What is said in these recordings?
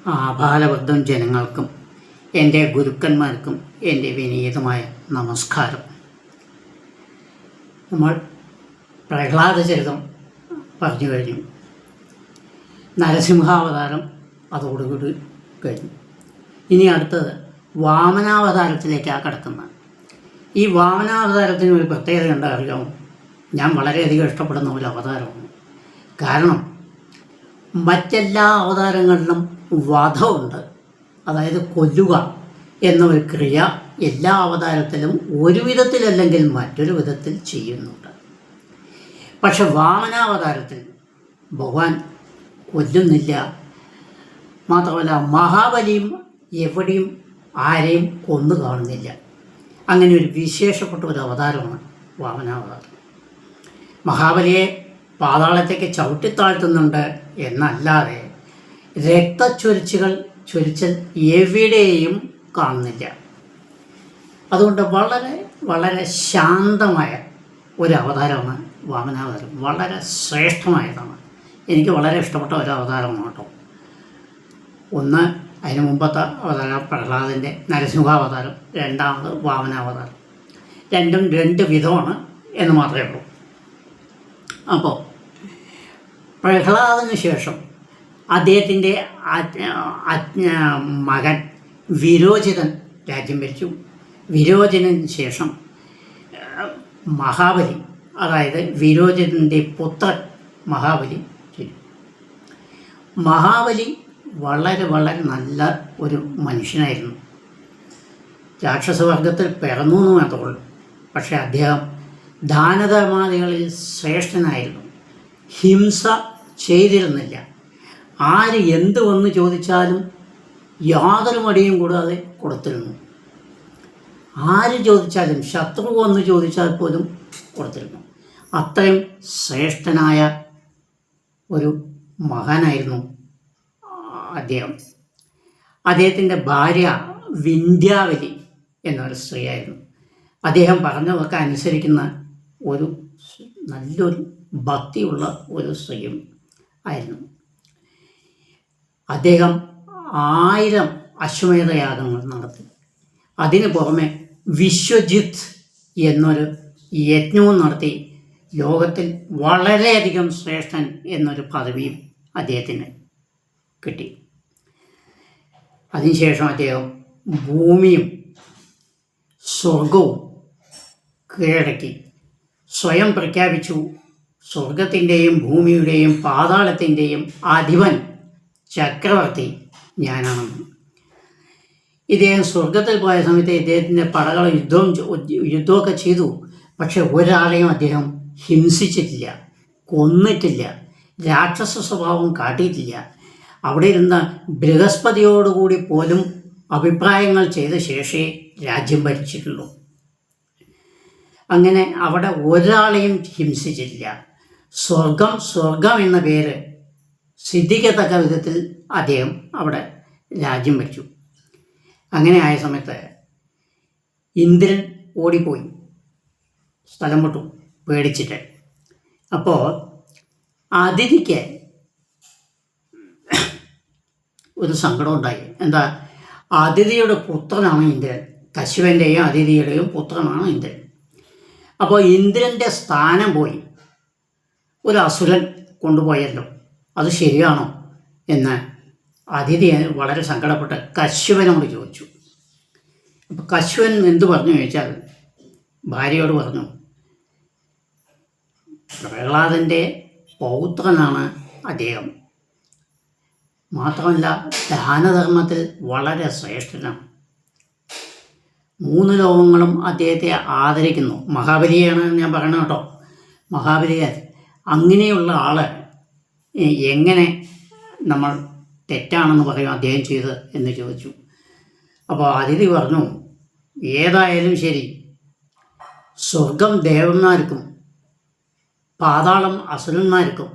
ആഭാലവൃദ്ധം ജനങ്ങൾക്കും എൻ്റെ ഗുരുക്കന്മാർക്കും എൻ്റെ വിനീതമായ നമസ്കാരം. നമ്മൾ പ്രഹ്ലാദ ചരിതം പറഞ്ഞു കഴിഞ്ഞു. നരസിംഹാവതാരം അതോടുകൂടി കഴിഞ്ഞു. ഇനി അടുത്തത് വാമനാവതാരത്തിലേക്കാണ് കിടക്കുന്നത്. ഈ വാമനാവതാരത്തിന് ഒരു പ്രത്യേകത ഉണ്ട്, അറിയാമോ? ഞാൻ വളരെയധികം ഇഷ്ടപ്പെടുന്ന ഒരു അവതാരമാണ്. കാരണം മറ്റെല്ലാ അവതാരങ്ങളിലും വധമുണ്ട്, അതായത് കൊല്ലുക എന്ന ഒരു ക്രിയ എല്ലാ അവതാരത്തിലും ഒരു വിധത്തിലല്ലെങ്കിൽ മറ്റൊരു വിധത്തിൽ ചെയ്യുന്നുണ്ട്. പക്ഷെ വാമനാവതാരത്തിൽ ഭഗവാൻ കൊല്ലുന്നില്ല. മാത്രമല്ല മഹാബലിയും എവിടെയും ആരെയും കൊന്നു കാണുന്നില്ല. അങ്ങനെ ഒരു വിശേഷപ്പെട്ട ഒരു അവതാരമാണ് വാമനാവതാരം. മഹാബലിയെ പാതാളത്തേക്ക് ചവിട്ടിത്താഴ്ത്തുന്നുണ്ട് എന്നല്ലാതെ രക്തച്ചൊരിച്ചൽ എവിടെയും കാണുന്നില്ല. അതുകൊണ്ട് വളരെ വളരെ ശാന്തമായ ഒരു അവതാരമാണ് വാമനാവതാരം. വളരെ ശ്രേഷ്ഠമായതാണ്. എനിക്ക് വളരെ ഇഷ്ടപ്പെട്ട ഒരു അവതാരമാണ് കേട്ടോ. ഒന്ന് അതിന് മുമ്പത്തെ അവതാരം പ്രഹ്ലാദൻ്റെ നരസിംഹാവതാരം, രണ്ടാമത് വാമനാവതാരം. രണ്ടും രണ്ട് വിധമാണ് എന്ന് മാത്രമേ ഉള്ളൂ. അപ്പോൾ പ്രഹ്ലാദന് ശേഷം അദ്ദേഹത്തിൻ്റെ മകൻ വിരോചിതൻ രാജ്യം ഭരിച്ചു. വിരോചനന് ശേഷം മഹാബലി, അതായത് വിരോചിതൻ്റെ പുത്രൻ മഹാബലി ചെയ്തു. മഹാബലി വളരെ വളരെ നല്ല ഒരു മനുഷ്യനായിരുന്നു. രാക്ഷസവർഗത്തിൽ പിറന്നു എന്ന് മാത്രമേ ഉള്ളൂ. പക്ഷേ അദ്ദേഹം ദാനധർമാദികളിൽ ശ്രേഷ്ഠനായിരുന്നു. ഹിംസ ചെയ്തിരുന്നില്ല. ആര് എന്ത് വന്ന് ചോദിച്ചാലും യാതൊരു മടിയും കൂടാതെ കൊടുത്തിരുന്നു. ആര് ചോദിച്ചാലും, ശത്രു വന്ന് ചോദിച്ചാൽ പോലും കൊടുത്തിരുന്നു. അത്രയും ശ്രേഷ്ഠനായ ഒരു മഹാനായിരുന്നു അദ്ദേഹം. അദ്ദേഹത്തിൻ്റെ ഭാര്യ വിന്ധ്യാവലി എന്നൊരു സ്ത്രീയായിരുന്നു. അദ്ദേഹം പറഞ്ഞതൊക്കെ അനുസരിക്കുന്ന ഒരു നല്ലൊരു ഭക്തിയുള്ള ഒരു സ്ത്രീയും ആയിരുന്നു. അദ്ദേഹം 1000 അശ്വമേധയാഗങ്ങൾ നടത്തി. അതിനു പുറമെ വിശ്വജിത്ത് എന്നൊരു യജ്ഞവും നടത്തി. ലോകത്തിൽ വളരെയധികം ശ്രേഷ്ഠൻ എന്നൊരു പദവിയും അദ്ദേഹത്തിന് കിട്ടി. അതിനുശേഷം അദ്ദേഹം ഭൂമിയും സ്വർഗവും കീഴടക്കി. സ്വയം പ്രഖ്യാപിച്ചു, സ്വർഗത്തിൻ്റെയും ഭൂമിയുടെയും പാതാളത്തിൻ്റെയും അധിപൻ ചക്രവർത്തി ഞാനാണെന്ന്. ഇദ്ദേഹം സ്വർഗത്തിൽ പോയ സമയത്ത് ഇദ്ദേഹത്തിൻ്റെ പടകൾ യുദ്ധമൊക്കെ ചെയ്തു. പക്ഷെ ഒരാളെയും അദ്ദേഹം ഹിംസിച്ചിട്ടില്ല, കൊന്നിട്ടില്ല, രാക്ഷസ സ്വഭാവം കാട്ടിയിട്ടില്ല. അവിടെ ഇരുന്ന ബൃഹസ്പതിയോടുകൂടി പോലും അഭിപ്രായങ്ങൾ ചെയ്ത ശേഷമേ രാജ്യം ഭരിച്ചിട്ടുള്ളൂ. അങ്ങനെ അവിടെ ഒരാളെയും ഹിംസിച്ചിട്ടില്ല. സ്വർഗം എന്ന പേര് സിദ്ധിക്കത്തക്ക വിധത്തിൽ അദ്ദേഹം അവിടെ രാജ്യം ഭരിച്ചു. അങ്ങനെ ആയ സമയത്ത് ഇന്ദ്രൻ ഓടിപ്പോയി, സ്ഥലം വിട്ടു പേടിച്ചിട്ട്. അപ്പോൾ അതിഥിക്ക് ഒരു സങ്കടം ഉണ്ടായി. എന്താ? അതിഥിയുടെ പുത്രനാണ് ഇന്ദ്രൻ. കശ്യപൻ്റെയും അതിഥിയുടെയും പുത്രനാണ് ഇന്ദ്രൻ. അപ്പോൾ ഇന്ദ്രൻ്റെ സ്ഥാനം പോയി ഒരു അസുരൻ കൊണ്ടുപോയല്ലോ, അത് ശരിയാണോ എന്ന് അതിഥി വളരെ സങ്കടപ്പെട്ട് കശ്യപനോട് ചോദിച്ചു. അപ്പോൾ കശ്യപൻ എന്തു പറഞ്ഞു ചോദിച്ചാൽ, ഭാര്യയോട് പറഞ്ഞു, പ്രഹ്ലാദൻ്റെ പൗത്രനാണ് അദ്ദേഹം. മാത്രമല്ല ദാനധർമ്മത്തിൽ വളരെ ശ്രേഷ്ഠനാണ്. 3 ലോകങ്ങളും അദ്ദേഹത്തെ ആദരിക്കുന്നു. മഹാബലിയാണ് ഞാൻ പറയണം കേട്ടോ. മഹാബലിയെ അങ്ങനെയുള്ള ആൾ എങ്ങനെ നമ്മൾ തെറ്റാണെന്ന് പറയും അദ്ദേഹം ചെയ്ത് എന്ന് ചോദിച്ചു. അപ്പോൾ അതിഥി പറഞ്ഞു, ഏതായാലും ശരി, സ്വർഗം ദേവന്മാർക്കും പാതാളം അസുരന്മാർക്കും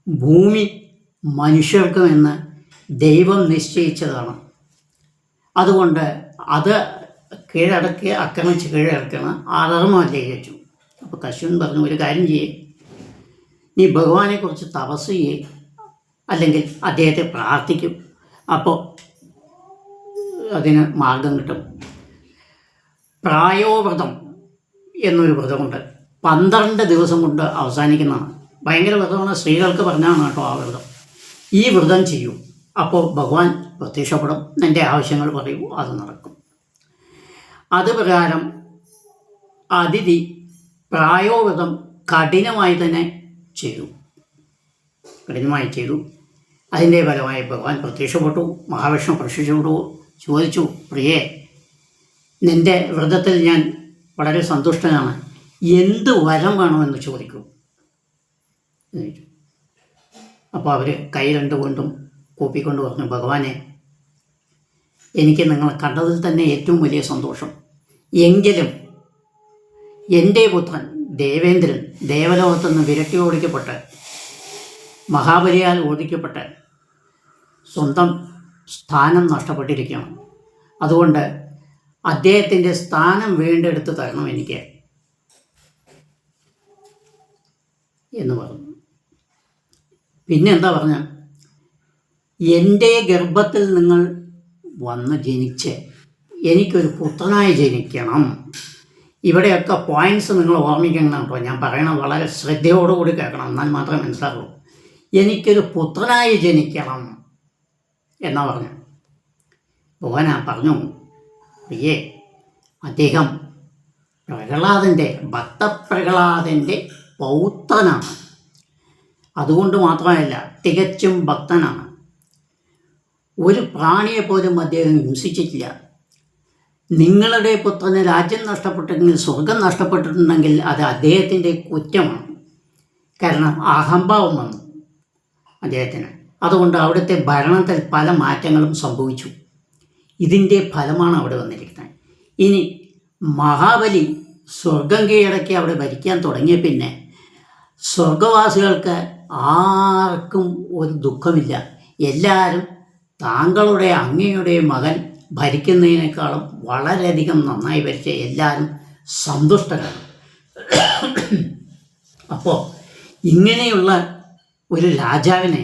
ഭൂമി മനുഷ്യർക്കും എന്ന് ദൈവം നിശ്ചയിച്ചതാണ്. അതുകൊണ്ട് അത് ആക്രമിച്ച് കീഴടക്കുന്ന അധർമ്മമല്ലേ ചോദിച്ചു. അപ്പോൾ കശ്യപൻ പറഞ്ഞു, ഒരു കാര്യം ചെയ്യേ, നീ ഭഗവാനെക്കുറിച്ച് തപസ് ചെയ്യേ, അല്ലെങ്കിൽ അദ്ദേഹത്തെ പ്രാർത്ഥിക്കും. അപ്പോൾ അതിന് മാർഗം കിട്ടും. പ്രായോവ്രതം എന്നൊരു വ്രതമുണ്ട്. 12 ദിവസം കൊണ്ട് അവസാനിക്കുന്നതാണ്. ഭയങ്കര വ്രതമാണ്, സ്ത്രീകൾക്ക് പറഞ്ഞാണ് കേട്ടോ ആ വ്രതം. ഈ വ്രതം ചെയ്യൂ, അപ്പോൾ ഭഗവാൻ പ്രത്യക്ഷപ്പെടും, നിൻ്റെ ആവശ്യങ്ങൾ പറയൂ, അത് നടക്കും. അത് പ്രകാരം അതിഥി പ്രായോവ്രതം കഠിനമായി തന്നെ ചെയ്തു. അതിൻ്റെ ഫലമായി ഭഗവാൻ പ്രത്യക്ഷപ്പെട്ടു. മഹാവിഷ്ണു പ്രത്യക്ഷപ്പെട്ടു, ചോദിച്ചു, പ്രിയേ, നിൻ്റെ വ്രതത്തിൽ ഞാൻ വളരെ സന്തുഷ്ടനാണ്, എന്ത് വരം വേണമെന്ന് ചോദിക്കൂ. അപ്പോൾ അവർ കൈ രണ്ടുകൊണ്ടും കൂപ്പിക്കൊണ്ട് പറഞ്ഞു, ഭഗവാനെ, എനിക്ക് നിങ്ങളെ കണ്ടതിൽ തന്നെ ഏറ്റവും വലിയ സന്തോഷം. എങ്കിലും എൻ്റെ പുത്രൻ ദേവേന്ദ്രൻ ദേവലോകത്തു നിന്ന് വിരട്ടി ഓടിക്കപ്പെട്ട്, മഹാബലിയാൽ ഓടിക്കപ്പെട്ട് സ്വന്തം സ്ഥാനം നഷ്ടപ്പെട്ടിരിക്കുകയാണ്. അതുകൊണ്ട് അദ്ദേഹത്തിൻ്റെ സ്ഥാനം വീണ്ടെടുത്ത് തരണം എനിക്ക് എന്ന് പറഞ്ഞു. പിന്നെ എന്താ പറഞ്ഞ, എൻ്റെ ഗർഭത്തിൽ നിങ്ങൾ വന്ന് ജനിച്ച് എനിക്കൊരു പുത്രനായി ജനിക്കണം. ഇവിടെയൊക്കെ പോയിൻറ്റ്സ് നിങ്ങൾ ഓർമ്മിക്കണം കേട്ടോ. ഞാൻ പറയണത് വളരെ ശ്രദ്ധയോടുകൂടി കേൾക്കണം, എന്നാൽ മാത്രമേ മനസ്സിലാക്കൂ. എനിക്കൊരു പുത്രനായി ജനിക്കണം എന്നാ പറഞ്ഞു. ഭഗവാൻ പറഞ്ഞു, പ്രിയേ, അദ്ദേഹം ഭക്തപ്രഹ്ലാദൻ്റെ പൗത്രനാണ്. അതുകൊണ്ട് മാത്രമല്ല, തികച്ചും ഭക്തനാണ്. ഒരു പ്രാണിയെപ്പോലും അദ്ദേഹം ഹിംസിച്ചിട്ടില്ല. നിങ്ങളുടെ പുത്രന് രാജ്യം നഷ്ടപ്പെട്ടെങ്കിൽ, സ്വർഗം നഷ്ടപ്പെട്ടിട്ടുണ്ടെങ്കിൽ അത് അദ്ദേഹത്തിൻ്റെ കുറ്റമാണ്. കാരണം അഹംഭാവം വന്നു അദ്ദേഹത്തിന്. അതുകൊണ്ട് അവിടുത്തെ ഭരണത്തിൽ പല മാറ്റങ്ങളും സംഭവിച്ചു. ഇതിൻ്റെ ഫലമാണ് അവിടെ വന്നിരിക്കുന്നത്. ഇനി മഹാബലി സ്വർഗം കീഴടക്കി അവിടെ ഭരിക്കാൻ തുടങ്ങിയ പിന്നെ സ്വർഗവാസികൾക്ക് ആർക്കും ഒരു ദുഃഖമില്ല. എല്ലാവരും താങ്കളുടെ അങ്ങയുടെ മകൻ ഭരിക്കുന്നതിനേക്കാളും വളരെയധികം നന്നായി ഭരിച്ച എല്ലാവരും സന്തുഷ്ടരാണ്. അപ്പോൾ ഇങ്ങനെയുള്ള ഒരു രാജാവിനെ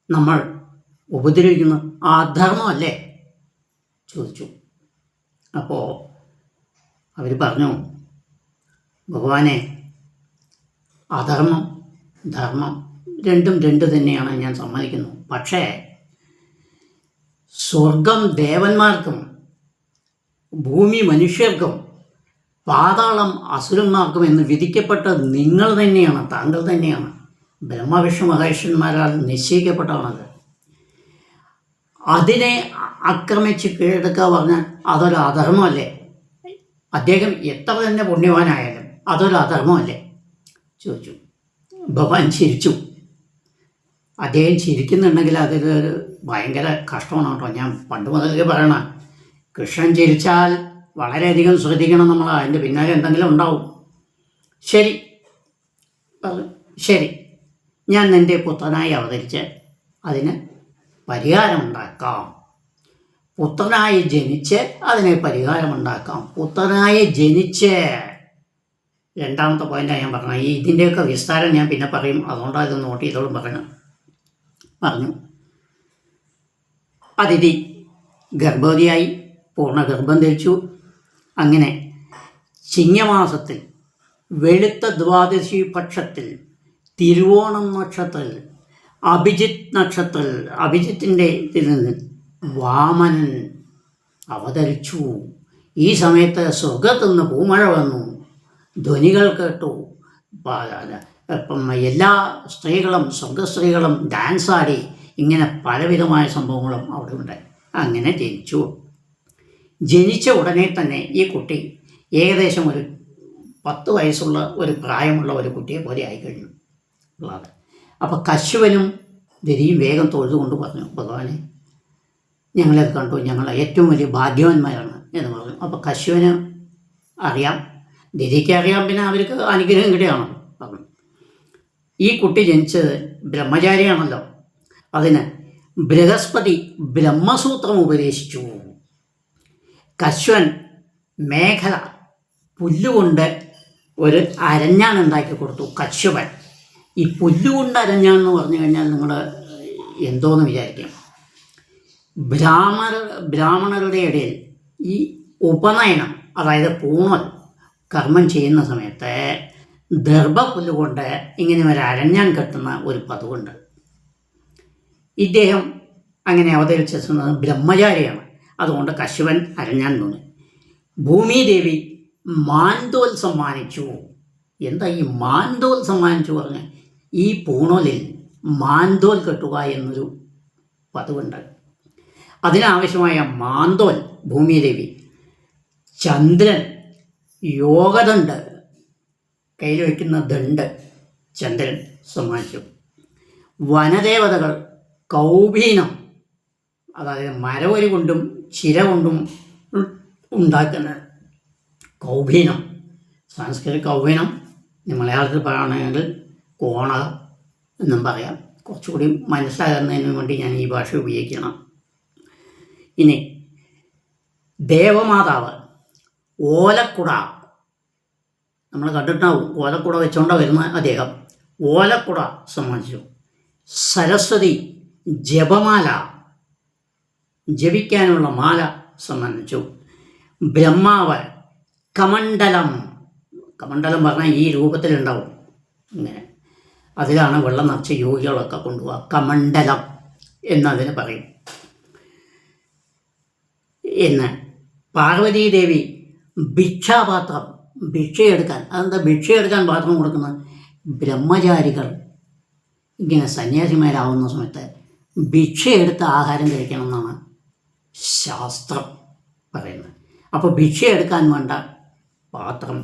നമ്മൾ ഉപദ്രവിക്കുന്ന അധർമ്മമല്ലേ ചോദിച്ചു. അപ്പോൾ അവർ പറഞ്ഞു, ഭഗവാനെ, അധർമ്മം ധർമ്മം രണ്ടും രണ്ട് തന്നെയാണ്, ഞാൻ സമ്മതിക്കുന്നു. പക്ഷേ സ്വർഗം ദേവന്മാർക്കും ഭൂമി മനുഷ്യർക്കും പാതാളം അസുരന്മാർക്കും എന്ന് വിധിക്കപ്പെട്ടത് നിങ്ങൾ തന്നെയാണ്, താങ്കൾ തന്നെയാണ്. ബ്രഹ്മവിഷ്ണു മഹേശ്വരന്മാരാൽ നിശ്ചയിക്കപ്പെട്ടതാണത്. അതിനെ ആക്രമിച്ച് കീഴടക്കുക പറഞ്ഞാൽ അതൊരു അധർമ്മമല്ലേ? അദ്ദേഹം എത്ര തന്നെ പുണ്യവാനായാലും അതൊരു അധർമ്മമല്ലേ ചോദിച്ചു. ഭഗവാൻ ചിരിച്ചു. അദ്ദേഹം ചിരിക്കുന്നുണ്ടെങ്കിൽ അതിലൊരു ഭയങ്കര കഷ്ടമാണ് കേട്ടോ. ഞാൻ പണ്ട് മുതലേ പറയണം, കൃഷ്ണൻ ചിരിച്ചാൽ വളരെയധികം ശ്രദ്ധിക്കണം നമ്മൾ, അതിൻ്റെ പിന്നാലെ എന്തെങ്കിലും ഉണ്ടാവും. ശരി ശരി, ഞാൻ നിൻ്റെ പുത്രനായി അവതരിച്ച് അതിന് പരിഹാരമുണ്ടാക്കാം. പുത്രനായി ജനിച്ച് അതിനെ പരിഹാരമുണ്ടാക്കാം. പുത്രനായി ജനിച്ച്, രണ്ടാമത്തെ പോയിൻ്റാണ് ഞാൻ പറഞ്ഞത്. ഇതിൻ്റെയൊക്കെ വിസ്താരം ഞാൻ പിന്നെ പറയും, അതുകൊണ്ടാണ് ഇത് നോട്ട് ചെയ്തോളും പറഞ്ഞു. അതിഥി ഗർഭവതിയായി പൂർണ്ണ ഗർഭം ധരിച്ചു. അങ്ങനെ ചിങ്ങമാസത്തിൽ വെളുത്ത ദ്വാദശി പക്ഷത്തിൽ തിരുവോണം നക്ഷത്രത്തിൽ അഭിജിത്തിൻ്റെ ഇതിൽ നിന്ന് വാമനൻ അവതരിച്ചു. ഈ സമയത്ത് സ്വർഗത്തുനിന്ന് പൂമഴ വന്നു, ധ്വനികൾ കേട്ടു. എല്ലാ സ്ത്രീകളും സ്വർഗസ്ത്രീകളും ഡാൻസാടി. ഇങ്ങനെ പലവിധമായ സംഭവങ്ങളും അവിടെ ഉണ്ടായി. അങ്ങനെ ജനിച്ച ഉടനെ തന്നെ ഈ കുട്ടി ഏകദേശം ഒരു 10 വയസ്സുള്ള ഒരു പ്രായമുള്ള ഒരു കുട്ടിയെ പോലെ ആയിക്കഴിഞ്ഞു ഉള്ളത്. അപ്പോൾ കശ്യപനും ദരിയും വേഗം തൊഴുതുകൊണ്ട് പറഞ്ഞു, ഭഗവാനെ, ഞങ്ങളത് കണ്ടു, ഞങ്ങൾ ഏറ്റവും വലിയ ഭാഗ്യവാന്മാരാണ് എന്ന് പറഞ്ഞു. അപ്പോൾ കശ്യപന് അറിയാം, ദരിക്ക് അറിയാം, പിന്നെ അവർക്ക് അനുഗ്രഹം കിട്ടുകയാണ് പറഞ്ഞു. ഈ കുട്ടി ജനിച്ചത് ബ്രഹ്മചാരിയാണല്ലോ, അതിന് ബൃഹസ്പതി ബ്രഹ്മസൂത്രം ഉപദേശിച്ചു. കശ്യപൻ മേഖല പുല്ലുകൊണ്ട് ഒരു അരഞ്ഞാൻ ഉണ്ടാക്കി കൊടുത്തു. കശ്യപൻ ഈ പുല്ലുകൊണ്ട് അരഞ്ഞാൻ എന്ന് പറഞ്ഞു കഴിഞ്ഞാൽ നിങ്ങൾ എന്തോന്ന് വിചാരിക്കണം. ബ്രാഹ്മണ ബ്രാഹ്മണരുടെ ഇടയിൽ ഈ ഉപനയനം, അതായത് പൂണൽ കർമ്മം ചെയ്യുന്ന സമയത്ത് ദർഭപ്പുല്ലുകൊണ്ട് ഇങ്ങനെ ഒരു അരഞ്ഞാൻ കെട്ടുന്ന ഒരു പതിവുണ്ട്. ഇദ്ദേഹം അങ്ങനെ അവതരിച്ചിരുന്നത് ബ്രഹ്മചാരിയാണ്. അതുകൊണ്ട് കശ്യപൻ അരഞ്ഞാൻ തോന്നി. ഭൂമിദേവി മാൻതോൽ സമ്മാനിച്ചു. എന്താ ഈ മാൻതോൽ സമ്മാനിച്ചു പറഞ്ഞ്? ഈ പൂണലിൽ മാൻതോൽ കെട്ടുക എന്നൊരു പതിവുണ്ട്. അതിനാവശ്യമായ മാന്തോൽ ഭൂമിദേവി, ചന്ദ്രൻ യോഗദണ്ഡ്, കയ്യിൽ വയ്ക്കുന്ന ദണ്ഡ് ചന്ദ്രൻ സമ്മാനിച്ചു. വനദേവതകൾ കൗബീനം, അതായത് മരവരി കൊണ്ടും ചിര കൊണ്ടും ഉണ്ടാക്കുന്ന കൗബീനം, സംസ്കൃത കൗബീനം, മലയാളത്തിൽ പറയുകയാണെങ്കിൽ കോണകം എന്നും പറയാം. കുറച്ചുകൂടി മനസ്സിലാകുന്നതിന് വേണ്ടി ഞാൻ ഈ ഭാഷ ഉപയോഗിക്കണം. ഇനി ദേവമാതാവ് ഓലക്കുട, നമ്മൾ കണ്ടിട്ടുണ്ടാവും, ഓലക്കുട വെച്ചുകൊണ്ടാണ് വരുന്ന അദ്ദേഹം. ഓലക്കുട സമ്മാനിച്ചു. സരസ്വതി ജപമാല, ജപിക്കാനുള്ള മാല സമ്മാനിച്ചു. ബ്രഹ്മാവ് കമണ്ഡലം, കമണ്ഡലം പറഞ്ഞാൽ ഈ രൂപത്തിലുണ്ടാവും, ഇങ്ങനെ അതിലാണ് വെള്ളം നിറച്ച് യോഗികളൊക്കെ കൊണ്ടുപോവുക. കമണ്ഡലം എന്നതിന് പറയും. എന്ന് പാർവതീദേവി ഭിക്ഷാപാത്രം, ഭിക്ഷയെടുക്കാൻ. അതെന്താ ഭിക്ഷയെടുക്കാൻ പാത്രം കൊടുക്കുന്നത്? ബ്രഹ്മചാരികൾ ഇങ്ങനെ സന്യാസിമാരാവുന്ന സമയത്ത് ഭിക്ഷയെടുത്ത് ആഹാരം കഴിക്കണം എന്നാണ് ശാസ്ത്രം പറയുന്നത്. അപ്പോൾ ഭിക്ഷയെടുക്കാൻ വേണ്ട പാത്രം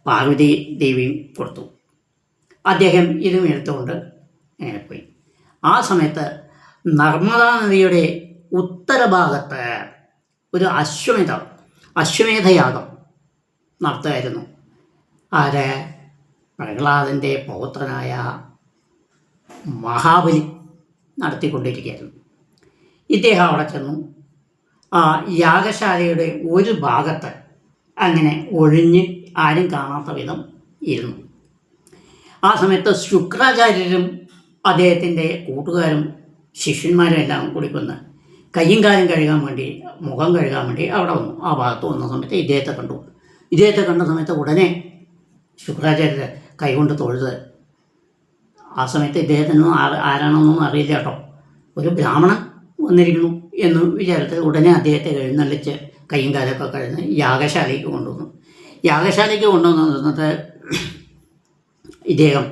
പാർവതി ദേവിയും കൊടുത്തു. അദ്ദേഹം ഇതും എടുത്തുകൊണ്ട് അങ്ങനെ പോയി. ആ സമയത്ത് നർമ്മദാ നദിയുടെ ഉത്തരഭാഗത്ത് ഒരു അശ്വമേധയാഗം നടത്തുമായിരുന്നു. ആര്? പ്രഹ്ലാദൻ്റെ പൗത്രനായ മഹാബലി നടത്തിക്കൊണ്ടിരിക്കുകയായിരുന്നു. ഇദ്ദേഹം അവിടെ ചെന്നു. ആ യാഗശാലയുടെ ഒരു ഭാഗത്ത് അങ്ങനെ ഒഴിഞ്ഞ് ആരും കാണാത്ത വിധം ഇരുന്നു. ആ സമയത്ത് ശുക്രാചാര്യരും അദ്ദേഹത്തിൻ്റെ കൂട്ടുകാരും ശിഷ്യന്മാരും എല്ലാം കൂടി വന്ന് കയ്യും കാലും കഴുകാൻ വേണ്ടി, മുഖം കഴുകാൻ വേണ്ടി അവിടെ വന്നു. ആ ഭാഗത്ത് വന്ന സമയത്ത് ഇദ്ദേഹത്തെ കണ്ടു. ഇദ്ദേഹത്തെ കണ്ട സമയത്ത് ഉടനെ ശുക്രാചാര്യർ കൈകൊണ്ട് തൊഴുത്. ആ സമയത്ത് ഇദ്ദേഹത്തിനൊന്നും ആരാണെന്നൊന്നും അറിയില്ല കേട്ടോ. ഒരു ബ്രാഹ്മണൻ വന്നിരിക്കുന്നു എന്ന് വിചാരിച്ച് ഉടനെ അദ്ദേഹത്തെ എഴുന്നള്ളിച്ച് കയ്യും കാലൊക്കെ കഴിഞ്ഞ് യാഗശാലയ്ക്ക് കൊണ്ടുവന്നു. യാഗശാലയ്ക്ക് കൊണ്ടുവന്നിട്ട് ഇദ്ദേഹം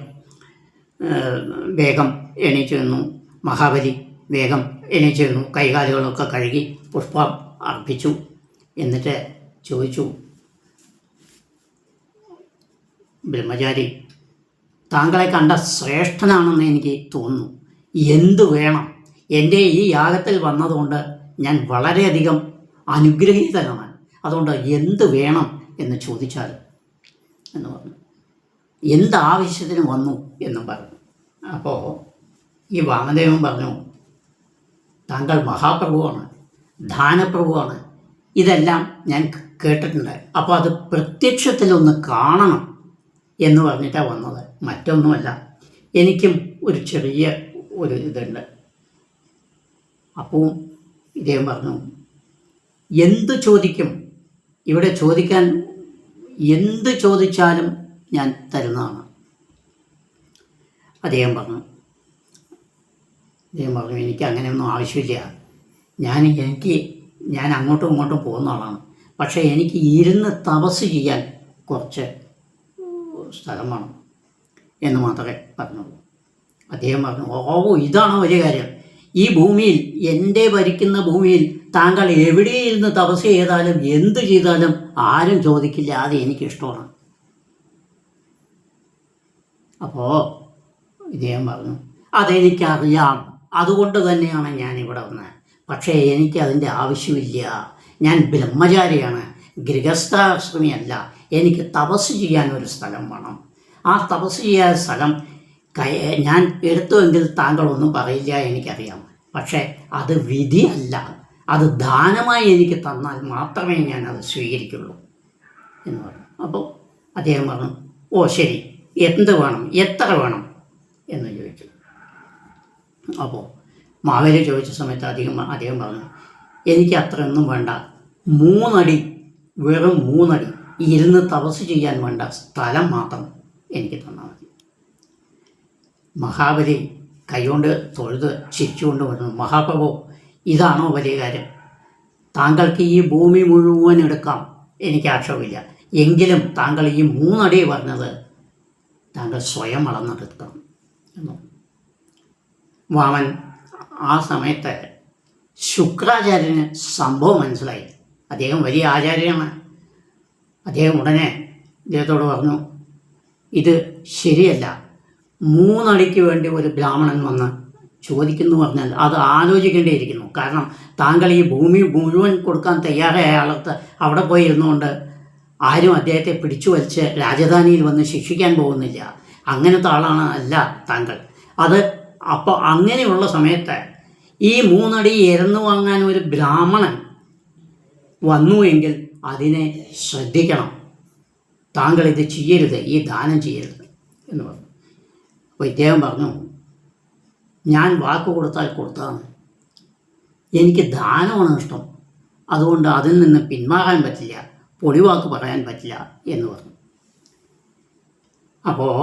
വേഗം എണീച്ചു നിന്നു. മഹാബലി വേഗം എണീച്ചു നിന്നു. കൈകാലുകളൊക്കെ കഴുകി പുഷ്പം അർപ്പിച്ചു. എന്നിട്ട് ചോദിച്ചു, ബ്രഹ്മചാരി, താങ്കളെ കണ്ട ശ്രേഷ്ഠനാണെന്ന് എനിക്ക് തോന്നുന്നു. എന്തു വേണം? എൻ്റെ ഈ യാഗത്തിൽ വന്നതുകൊണ്ട് ഞാൻ വളരെയധികം അനുഗ്രഹീതനാണ്. അതുകൊണ്ട് എന്ത് വേണം എന്ന് ചോദിച്ചാൽ എന്ന് പറഞ്ഞു. എന്താവശ്യത്തിന് വന്നു എന്നും പറഞ്ഞു. അപ്പോൾ ഈ വാമദേവൻ പറഞ്ഞു, താങ്കൾ മഹാപ്രഭുവാണ്, ദാനപ്രഭുവാണ്, ഇതെല്ലാം ഞാൻ കേട്ടിട്ടുണ്ട്. അപ്പോൾ അത് പ്രത്യക്ഷത്തിലൊന്ന് കാണണം എന്ന് പറഞ്ഞിട്ടാണ് വന്നത്. മറ്റൊന്നുമല്ല, എനിക്കും ഒരു ചെറിയ ഒരു ഇതുണ്ട്. അപ്പോൾ ഇദ്ദേഹം പറഞ്ഞു, എന്ത് ചോദിക്കും? ഇവിടെ ചോദിക്കാൻ എന്ത് ചോദിച്ചാലും ഞാൻ തരുന്നതാണ്. അദ്ദേഹം പറഞ്ഞു എനിക്ക് അങ്ങനെയൊന്നും ആവശ്യമില്ല. ഞാൻ അങ്ങോട്ടും ഇങ്ങോട്ടും പോകുന്ന ആളാണ്. പക്ഷേ എനിക്ക് ഇരുന്ന് തപസ് ചെയ്യാൻ കുറച്ച് സ്ഥലം വേണം എന്ന് മാത്രമേ പറഞ്ഞുള്ളൂ. അദ്ദേഹം പറഞ്ഞു, ഇതാണോ വലിയ കാര്യം? ഈ ഭൂമിയിൽ, എൻ്റെ ഭരിക്കുന്ന ഭൂമിയിൽ താങ്കൾ എവിടെയിരുന്ന് തപസ് ചെയ്താലും എന്തു ചെയ്താലും ആരും ചോദിക്കില്ല. അത് എനിക്കിഷ്ടമാണ്. അപ്പോൾ ഇദ്ദേഹം പറഞ്ഞു, അതെനിക്കറിയാം, അതുകൊണ്ട് തന്നെയാണ് ഞാനിവിടെ വന്നത്. പക്ഷേ എനിക്കതിൻ്റെ ആവശ്യമില്ല. ഞാൻ ബ്രഹ്മചാരിയാണ്, ഗൃഹസ്ഥാശ്രമിയല്ല. എനിക്ക് തപസ് ചെയ്യാനൊരു സ്ഥലം വേണം. ആ തപസ് ചെയ്യാൻ സ്ഥലം ഞാൻ എടുത്തുവെങ്കിൽ താങ്കളൊന്നും പറയില്ല, എനിക്കറിയാം. പക്ഷേ അത് വിധിയല്ല, അത് ദാനമായി എനിക്ക് തന്നാൽ മാത്രമേ ഞാൻ അത് സ്വീകരിക്കുള്ളൂ എന്ന് പറഞ്ഞു. അപ്പോൾ അദ്ദേഹം പറഞ്ഞു, ശരി, എന്ത് വേണം, എത്ര വേണം എന്ന് ചോദിച്ചു. അപ്പോൾ മാവേലി ചോദിച്ച സമയത്ത് അദ്ദേഹം പറഞ്ഞു, എനിക്ക് അത്രയൊന്നും വേണ്ട, 3 അടി, വെറും 3 അടി ഇരുന്ന് തപസ് ചെയ്യാൻ വേണ്ട സ്ഥലം മാത്രം എനിക്ക് തന്നാൽ മതി. മഹാബലി കൈകൊണ്ട് തൊഴുത് ചിരിച്ചുകൊണ്ട് പറഞ്ഞു, മഹാപ്രഭു, ഇതാണോ വലിയ കാര്യം? താങ്കൾക്ക് ഈ ഭൂമി മുഴുവൻ എടുക്കാം, എനിക്ക് ആക്ഷേപമില്ല. എങ്കിലും താങ്കൾ ഈ 3 അടി പറഞ്ഞത് താങ്കൾ സ്വയം അളന്നെടുക്കണം എന്നു. വാമൻ ആ സമയത്ത് ശുക്രാചാര്യന് സംഭവം മനസ്സിലായി. അദ്ദേഹം വലിയ ആചാര്യനാണ്. അദ്ദേഹം ഉടനെ അദ്ദേഹത്തോട് പറഞ്ഞു, ഇത് ശരിയല്ല. 3 അടിക്ക് വേണ്ടി ഒരു ബ്രാഹ്മണൻ വന്ന് ചോദിക്കുന്നു പറഞ്ഞാൽ അത് ആലോചിക്കേണ്ടിയിരിക്കുന്നു. കാരണം താങ്കൾ ഈ ഭൂമി മുഴുവൻ കൊടുക്കാൻ തയ്യാറായ ആളത്ത് അവിടെ പോയി ഇരുന്നുകൊണ്ട് ആരും അദ്ദേഹത്തെ പിടിച്ചു വലിച്ച് രാജധാനിയിൽ വന്ന് ശിക്ഷിക്കാൻ പോകുന്നില്ല. അങ്ങനത്തെ ആളാണ് അല്ല താങ്കൾ. അപ്പോൾ അങ്ങനെയുള്ള സമയത്ത് ഈ 3 അടി എരന്നു വാങ്ങാൻ ഒരു ബ്രാഹ്മണൻ വന്നുവെങ്കിൽ അതിനെ ശ്രദ്ധിക്കണം. താങ്കൾ ഇത് ചെയ്യരുത്, ഈ ദാനം ചെയ്യരുത് എന്ന് പറഞ്ഞു. അപ്പോൾ ഇദ്ദേഹം പറഞ്ഞു, ഞാൻ വാക്ക് കൊടുത്താൽ കൊടുത്തതാണ്, എനിക്ക് ദാനമാണ് ഇഷ്ടം, അതുകൊണ്ട് അതിൽ നിന്ന് പിന്മാറാൻ പറ്റില്ല, പൊടിവാക്ക് പറയാൻ പറ്റില്ല എന്ന് പറഞ്ഞു. അപ്പോൾ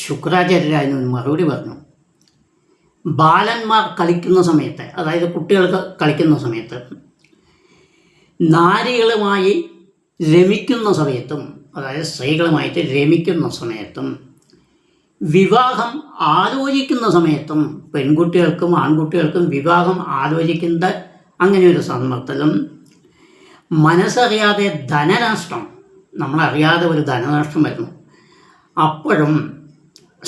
ശുക്രാചാര്യരായതിന് മറുപടി പറഞ്ഞു, ബാലന്മാർ കളിക്കുന്ന സമയത്ത്, അതായത് കുട്ടികൾക്ക് കളിക്കുന്ന സമയത്ത്, നാരികളുമായി രമിക്കുന്ന സമയത്തും, അതായത് സ്ത്രീകളുമായിട്ട് രമിക്കുന്ന സമയത്തും, വിവാഹം ആലോചിക്കുന്ന സമയത്തും, പെൺകുട്ടികൾക്കും ആൺകുട്ടികൾക്കും വിവാഹം ആലോചിക്കുന്ന അങ്ങനെ ഒരു സന്ദർഭത്തിലും, മനസ്സറിയാതെ ധനനഷ്ടം, നമ്മളറിയാതെ ഒരു ധനനഷ്ടം വരുന്നു, അപ്പോഴും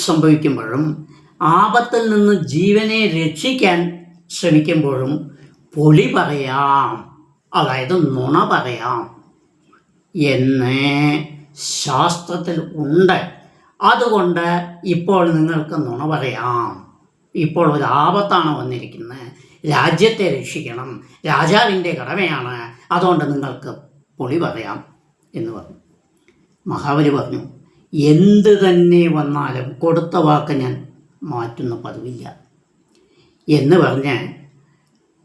സംഭവിക്കുമ്പോഴും, ആപത്തിൽ നിന്ന് ജീവനെ രക്ഷിക്കാൻ ശ്രമിക്കുമ്പോഴും പൊളി പറയാം, അതായത് നുണ പറയാം എന്ന് ശാസ്ത്രത്തിൽ ഉണ്ട്. അതുകൊണ്ട് ഇപ്പോൾ നിങ്ങൾക്ക് നുണ പറയാം. ഇപ്പോൾ ഒരു ആപത്താണ് വന്നിരിക്കുന്നത്, രാജ്യത്തെ രക്ഷിക്കണം, രാജാവിൻ്റെ കടമയാണ്, അതുകൊണ്ട് നിങ്ങൾക്ക് പൊളി പറയാം എന്ന് പറഞ്ഞു. മഹാബലി പറഞ്ഞു, എന്ത് തന്നെ വന്നാലും കൊടുത്ത വാക്ക് ഞാൻ മാറ്റുന്ന പതിവില്ല എന്ന് പറഞ്ഞ്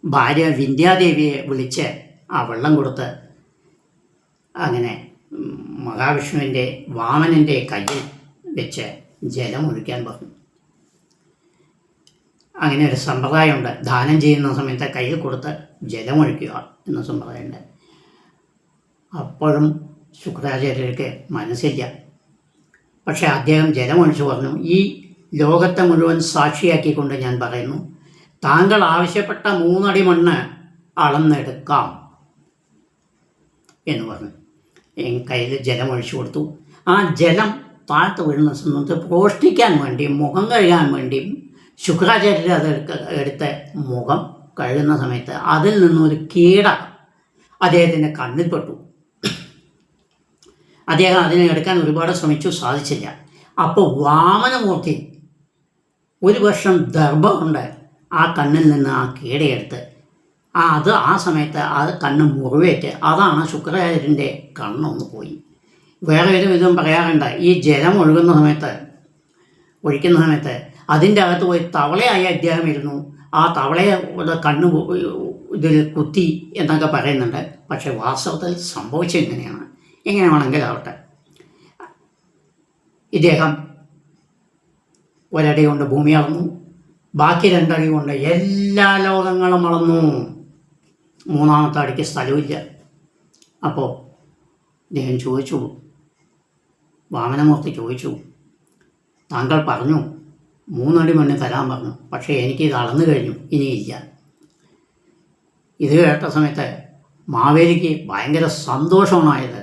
ഭാര്യ വിന്ധ്യാദേവിയെ വിളിച്ച് ആ വെള്ളം കൊടുത്ത് അങ്ങനെ മഹാവിഷ്ണുവിൻ്റെ വാമനൻ്റെ കയ്യിൽ വെച്ച് ജലം ഒഴിക്കാൻ പറഞ്ഞു. അങ്ങനെ ഒരു സമ്പ്രദായമുണ്ട്, ദാനം ചെയ്യുന്ന സമയത്ത് കയ്യിൽ കൊടുത്ത് ജലമൊഴിക്കുക എന്ന സമ്പ്രദായമുണ്ട്. അപ്പോഴും ശുക്രാചാര്യർക്ക് മനസ്സില്ല. പക്ഷേ അദ്ദേഹം ജലമൊഴിച്ചു പറഞ്ഞു, ഈ ലോകത്തെ മുഴുവൻ സാക്ഷിയാക്കിക്കൊണ്ട് ഞാൻ പറയുന്നു, താങ്കൾ ആവശ്യപ്പെട്ട 3 അടി മണ്ണ് അളന്നെടുക്കാം എന്ന് പറഞ്ഞു. കയ്യിൽ ജലമൊഴിച്ചു കൊടുത്തു. ആ ജലം താഴ്ത്ത് വീഴുന്ന സമയത്ത് പ്രോഷ്ടിക്കാൻ വേണ്ടിയും മുഖം കഴുകാൻ വേണ്ടിയും ശുക്രാചാര്യർ അത് എടുത്ത് മുഖം കഴുകുന്ന സമയത്ത് അതിൽ നിന്നൊരു കീട അദ്ദേഹത്തിൻ്റെ കണ്ണിൽപ്പെട്ടു. അദ്ദേഹം അതിനെ എടുക്കാൻ ഒരുപാട് ശ്രമിച്ചു, സാധിച്ചില്ല. അപ്പോൾ വാമനമൂർത്തി ഒരു വർഷം ദർഭ കൊണ്ട് ആ കണ്ണിൽ നിന്ന് ആ കീടയെടുത്ത് ആ സമയത്ത് കണ്ണ് മുറിവേറ്റ്, അതാണ് ശുക്രാചാര്യൻ്റെ കണ്ണൊന്ന് പോയി. വേറെ ഒരു വിധം പറയാറുണ്ട്, ഈ ജലം ഒഴിക്കുന്ന സമയത്ത് അതിൻ്റെ അകത്ത് പോയി തവളയായ അദ്ദേഹം ഇരുന്നു, ആ തവളയെ കണ്ണ് ഇതിൽ കുത്തി എന്നൊക്കെ പറയുന്നുണ്ട്. പക്ഷെ വാസ്തവത്തിൽ സംഭവിച്ചത് എങ്ങനെയാണ്? എങ്ങനെ വേണമെങ്കിലും ആവട്ടെ, ഇദ്ദേഹം ഒരടി കൊണ്ട് ഭൂമി അളന്നു, ബാക്കി 2 അടി കൊണ്ട് എല്ലാ ലോകങ്ങളും അളന്നു. 3-ാമത്തെ അടിക്ക് സ്ഥലമില്ല. അപ്പോൾ അദ്ദേഹം ചോദിച്ചു, വാമനമൂർത്തി ചോദിച്ചു, താങ്കൾ പറഞ്ഞു 3 അടി മണ്ണ് തരാൻ പറഞ്ഞു, പക്ഷേ എനിക്കിത് അളന്നു കഴിഞ്ഞു, ഇനിയില്ല. ഇത് കേട്ട സമയത്ത് മാവേലിക്ക് ഭയങ്കര സന്തോഷമായത്.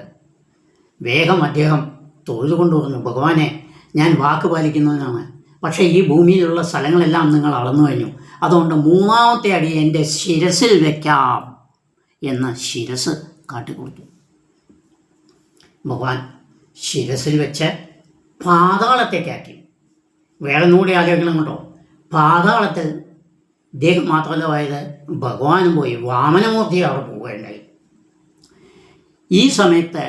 വേഗം അദ്ദേഹം തൊഴുതുകൊണ്ട് പറഞ്ഞു, ഭഗവാനെ, ഞാൻ വാക്ക് പാലിക്കുന്നതിനാണ്, പക്ഷേ ഈ ഭൂമിയിലുള്ള സ്ഥലങ്ങളെല്ലാം നിങ്ങൾ അളന്നു കഴിഞ്ഞു, അതുകൊണ്ട് 3-ാമത്തെ അടി എൻ്റെ ശിരസിൽ വയ്ക്കാം എന്ന് ശിരസ് കാട്ടിക്കൊടുത്തു. ഭഗവാൻ ശിരസിൽ വെച്ച് പാതാളത്തേക്കാക്കി. വേറെ ഒന്നുകൂടി ആലോചിക്കണം കേട്ടോ, പാതാളത്തിൽ ഇദ്ദേഹം മാത്രമല്ല പോയത്, ഭഗവാനും പോയി, വാമനമൂർത്തി അവിടെ പോവുകയുണ്ടായി. ഈ സമയത്ത്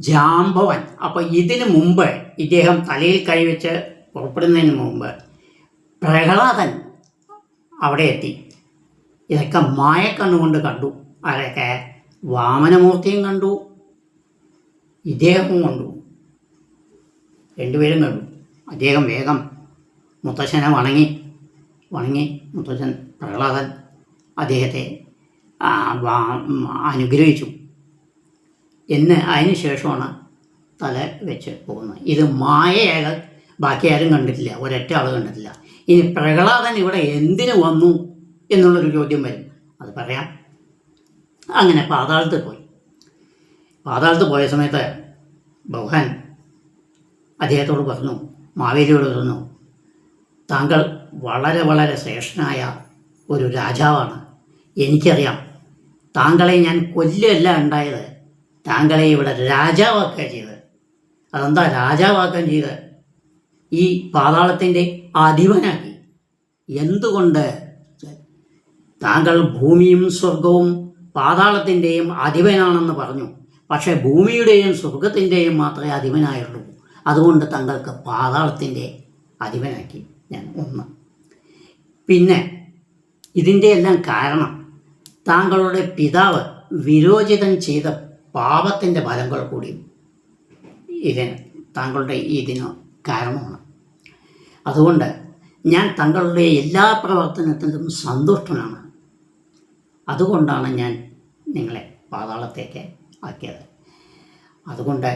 ജാംബവൻ, അപ്പോൾ ഇതിനു മുമ്പ് ഇദ്ദേഹം തലയിൽ കൈവച്ച് പുറപ്പെടുന്നതിന് മുമ്പ് പ്രഹ്ലാദൻ അവിടെ എത്തി. ഇതൊക്കെ മായക്കണ്ണുകൊണ്ട് കണ്ടു. ആരൊക്കെ? വാമനമൂർത്തിയും കണ്ടു, ഇദ്ദേഹവും കണ്ടു, രണ്ടുപേരും കണ്ടു. അദ്ദേഹം വേഗം മുത്തശ്ശനെ വണങ്ങി മുത്തശ്ശൻ പ്രഹ്ലാദൻ അദ്ദേഹത്തെ അനുഗ്രഹിച്ചു അതിന് ശേഷമാണ് തല വെച്ച് പോകുന്നത്. ഇത് മായയായാൽ ബാക്കി ആരും കണ്ടിട്ടില്ല, ഒരൊറ്റ ആൾ കണ്ടിട്ടില്ല. ഇനി പ്രഹ്ലാദൻ ഇവിടെ എന്തിനു വന്നു എന്നുള്ളൊരു ചോദ്യം വരും. അത് പറയാം. അങ്ങനെ പാതാളത്തിൽ പോയ സമയത്ത് ഭഗവാൻ അദ്ദേഹത്തോട് പറഞ്ഞു, മാവേലിയോട് പറഞ്ഞു, താങ്കൾ വളരെ വളരെ ശ്രേഷ്ഠനായ ഒരു രാജാവാണ്. എനിക്കറിയാം, താങ്കളെ ഞാൻ കൊല്ലുകയല്ല ഉണ്ടായത്, താങ്കളെ ഇവിടെ രാജാവാക്കുക ചെയ്ത്. അതെന്താ രാജാവാക്കാൻ ചെയ്ത്? ഈ പാതാളത്തിൻ്റെ അധിപനാക്കി. എന്തുകൊണ്ട്? താങ്കൾ ഭൂമിയും സ്വർഗവും പാതാളത്തിൻ്റെയും അധിപനാണെന്ന് പറഞ്ഞു. പക്ഷേ ഭൂമിയുടെയും സ്വർഗത്തിൻ്റെയും മാത്രമേ അധിപനായുള്ളൂ. അതുകൊണ്ട് താങ്കൾക്ക് പാതാളത്തിൻ്റെ അധിപനാക്കി ഞാൻ. ഒന്ന്. പിന്നെ ഇതിൻ്റെ എല്ലാം കാരണം താങ്കളുടെ പിതാവ് വിരോചിതൻ ചെയ്ത പാപത്തിൻ്റെ ഫലങ്ങൾ കൂടി താങ്കളുടെ ഇതിന് കാരണമാണ്. അതുകൊണ്ട് ഞാൻ താങ്കളുടെ എല്ലാ പ്രവർത്തനത്തിലും സന്തുഷ്ടനാണ്. അതുകൊണ്ടാണ് ഞാൻ നിങ്ങളെ പാതാളത്തേക്ക് ആക്കിയത്. അതുകൊണ്ട്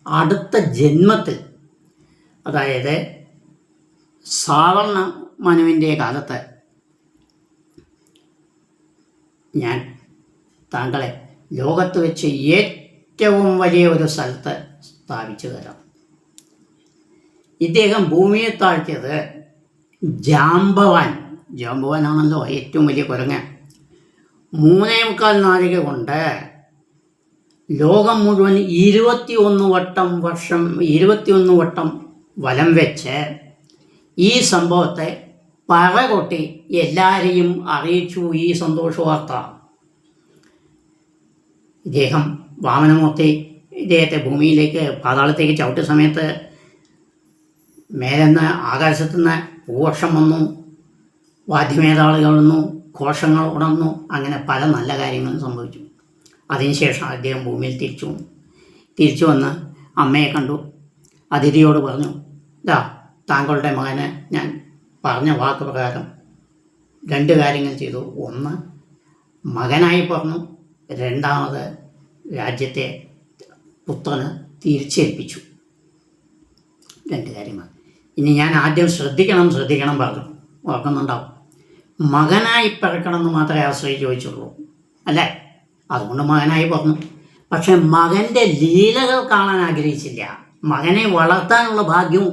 അടുത്ത ജന്മത്തിൽ, അതായത് സാവർണ മനുവിൻ്റെ കാലത്ത് ഞാൻ താങ്കളെ ലോകത്ത് വെച്ച് ഏറ്റവും വലിയ ഒരു സ്ഥലത്ത് സ്ഥാപിച്ചു തരാം. ഇദ്ദേഹം ഭൂമിയെ താഴ്ത്തിയത് ജാംബവാനാണല്ലോ ഏറ്റവും വലിയ കുരങ്ങ്. 3.25 നാഴിക കൊണ്ട് ലോകം മുഴുവൻ 21 വട്ടം വലം വെച്ച് ഈ സംഭവത്തെ പറകൊട്ടി എല്ലാവരെയും അറിയിച്ചു ഈ സന്തോഷ വാർത്ത. ഇദ്ദേഹം വാമനമൂർത്തി ഇദ്ദേഹത്തെ ഭൂമിയിലേക്ക് പാതാളത്തേക്ക് ചവിട്ടിയ സമയത്ത് മേലെന്ന് ആകാശത്തുനിന്ന് ഭൂവർഷം വന്നു, വാദ്യമേതാളികൾ വന്നു, ഘോഷങ്ങൾ ഉണർന്നു. അങ്ങനെ പല നല്ല കാര്യങ്ങളും സംഭവിച്ചു. അതിനുശേഷം അദ്ദേഹം ഭൂമിയിൽ തിരിച്ചു വന്ന് അമ്മയെ കണ്ടു. അതിഥിയോട് പറഞ്ഞു, താങ്കളുടെ മകന് ഞാൻ പറഞ്ഞ വാക്ക് പ്രകാരം 2 കാര്യങ്ങൾ ചെയ്തു. ഒന്ന്, മകനായി പറഞ്ഞു. രണ്ടാമത്, രാജ്യത്തെ പുത്രന് തിരിച്ചേൽപ്പിച്ചു. 2 കാര്യങ്ങൾ. ഇനി ഞാൻ ആദ്യം ശ്രദ്ധിക്കണം പറഞ്ഞു. ഓർക്കുന്നുണ്ടാവും. മകനായി പിറക്കണമെന്ന് മാത്രമേ ആശ്രയി ചോദിച്ചുള്ളൂ അല്ലേ? അതുകൊണ്ട് മകനായി പറഞ്ഞു. പക്ഷെ മകൻ്റെ ലീലകൾ കാണാൻ ആഗ്രഹിച്ചില്ല. മകനെ വളർത്താനുള്ള ഭാഗ്യവും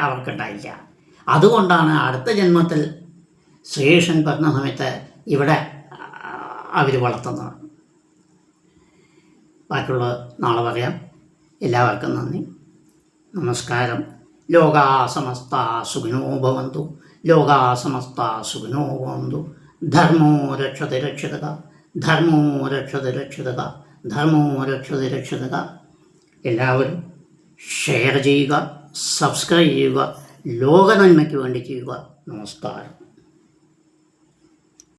അവർക്കുണ്ടായില്ല. അതുകൊണ്ടാണ് അടുത്ത ജന്മത്തിൽ ശ്രീകൃഷ്ണൻ പറഞ്ഞ സമയത്ത് ഇവിടെ അവർ വളർത്തുന്നത്. ബാക്കിയുള്ളത് നാളെ പറയാം. എല്ലാവർക്കും നന്ദി, നമസ്കാരം. ലോകാ സമസ്ത സുഖിനോ ഭവന്തു. ലോകാ സമസ്ത സുഖിനോ ഭവന്തു. ധർമ്മോ രക്ഷതി രക്ഷതക. ധർമ്മോ രക്ഷതി രക്ഷതക. ധർമ്മോ രക്ഷതി രക്ഷതക. എല്ലാവരും ഷെയർ ചെയ്യുക, സബ്സ്ക്രൈബ് ചെയ്യുക, ലോക നന്മയ്ക്ക് വേണ്ടി ചെയ്യുക. നമസ്കാരം.